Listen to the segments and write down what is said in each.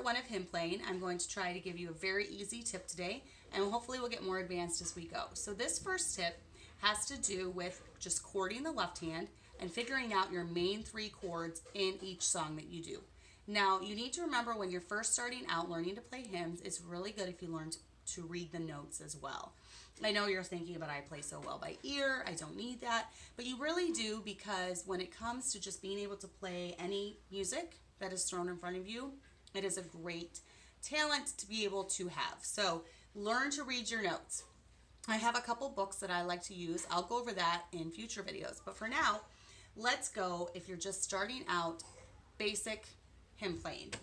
part one of hymn playing. I'm going to try to give you a very easy tip today, and hopefully we'll get more advanced as we go. So this first tip has to do with just chording the left hand and figuring out your main 3 chords in each song that you do. Now, you need to remember when you're first starting out learning to play hymns, it's really good if you learn to read the notes as well. I know you're thinking, but I play so well by ear, I don't need that. But you really do, because when it comes to just being able to play any music that is thrown in front of you, it is a great talent to be able to have. So learn to read your notes. I have a couple books that I like to use. I'll go over that in future videos. But for now, let's go, if you're just starting out, basic hymn playing.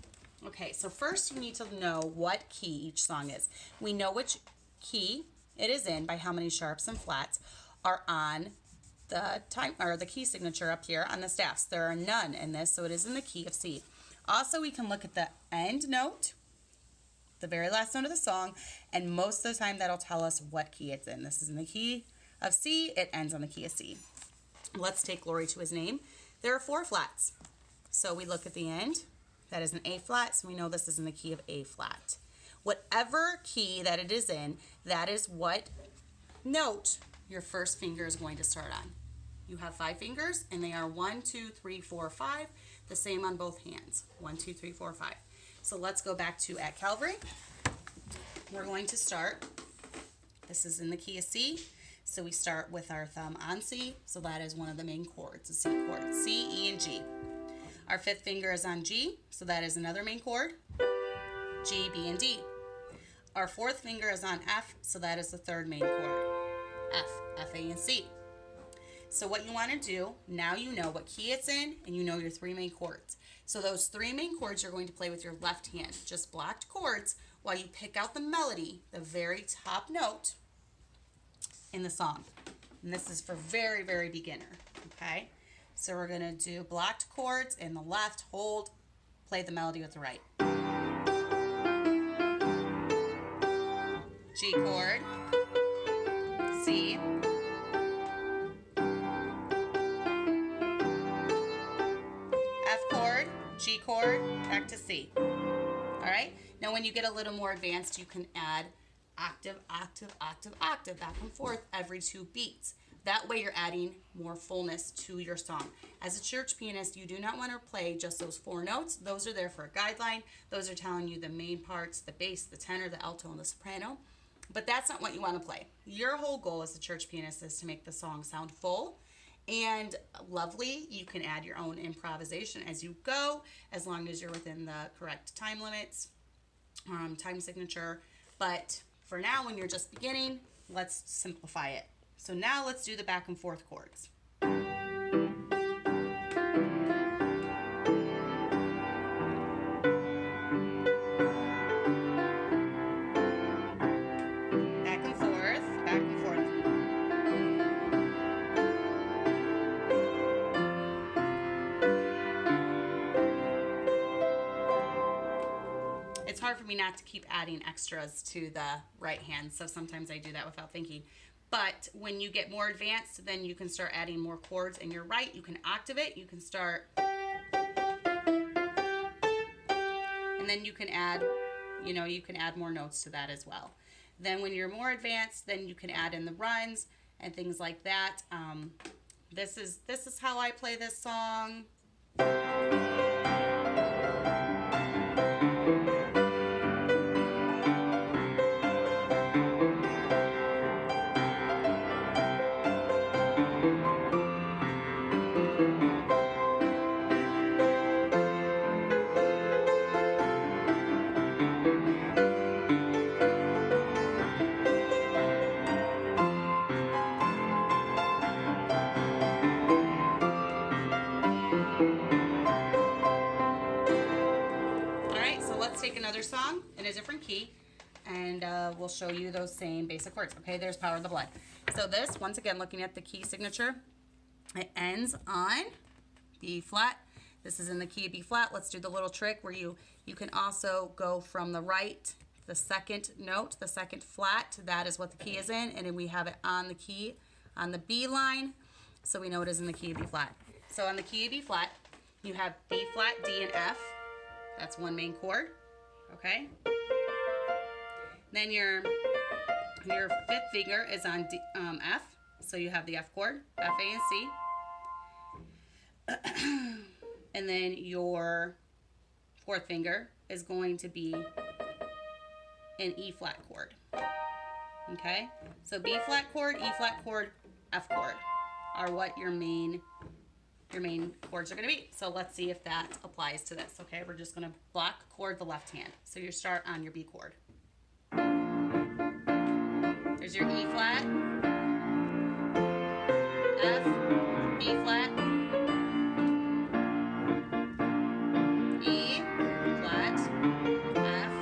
Okay, so first you need to know what key each song is. We know which key it is in by how many sharps and flats are on the time or the key signature up here on the staffs. There are none in this, so it is in the key of C. Also, we can look at the end note, the very last note of the song, and most of the time that'll tell us what key it's in. This is in the key of C, it ends on the key of C. Let's take Glory to His Name. There are 4 flats. So we look at the end, that is an A flat, so we know this is in the key of A flat. Whatever key that it is in, that is what note your first finger is going to start on. You have 5 fingers, and they are 1, 2, 3, 4, 5, the same on both hands. 1, 2, 3, 4, 5. So let's go back to At Calvary. We're going to start, this is in the key of C, so we start with our thumb on C, so that is one of the main chords, the C chord, C, E, and G. Our 5th finger is on G, so that is another main chord, G, B, and D. Our 4th finger is on F, so that is the 3rd main chord, F, F, A, and C. So what you want to do, now you know what key it's in, and you know your 3 main chords. So those 3 main chords you're going to play with your left hand, just blocked chords, while you pick out the melody, the very top note in the song. And this is for very, very beginner, okay? So we're going to do blocked chords in the left, hold, play the melody with the right. G chord, C, F chord, G chord, back to C. All right? Now when you get a little more advanced, you can add octave, octave, octave, octave, back and forth every 2 beats. That way you're adding more fullness to your song. As a church pianist, you do not want to play just those 4 notes. Those are there for a guideline. Those are telling you the main parts, the bass, the tenor, the alto, and the soprano. But that's not what you want to play. Your whole goal as a church pianist is to make the song sound full and lovely. You can add your own improvisation as you go, as long as you're within the correct time limits, time signature. But for now, when you're just beginning, let's simplify it. So now let's do the back and forth chords. It's hard for me not to keep adding extras to the right hand, so sometimes I do that without thinking. But when you get more advanced, then you can start adding more chords in your right. You can octave it, you can start, and then you can add, you can add more notes to that as well. Then when you're more advanced, then you can add in the runs and things like that. This is how I play this song. Take another song in a different key, and we'll show you those same basic chords. Okay, there's Power of the Blood. So this, once again, looking at the key signature, it ends on B flat. This is in the key of B flat. Let's do the little trick where you can also go from the right, the second note, the second flat. That is what the key is in, and then we have it on the key, on the B line, so we know it is in the key of B flat. So on the key of B flat, you have B flat, D, and F. That's one main chord. okay? Then your fifth finger is on F, so you have the F chord, F, A, and C. And then your fourth finger is going to be an E flat chord, okay? So B flat chord, E flat chord, F chord are what your main chords are going to be. So let's see if that applies to this, okay? We're just going to block chord the left hand. So you start on your B chord. There's your E flat, F, B flat, E flat, F.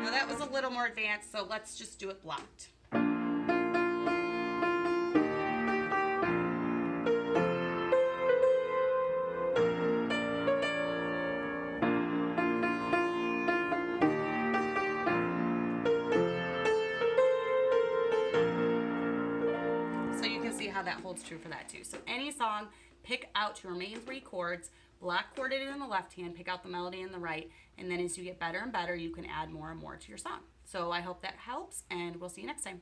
Now that was a little more advanced, so let's just do it blocked. How that holds true for that too. So any song, pick out your main three chords, block chorded in the left hand, pick out the melody in the right, and then as you get better and better, you can add more and more to your song. So I hope that helps, and we'll see you next time.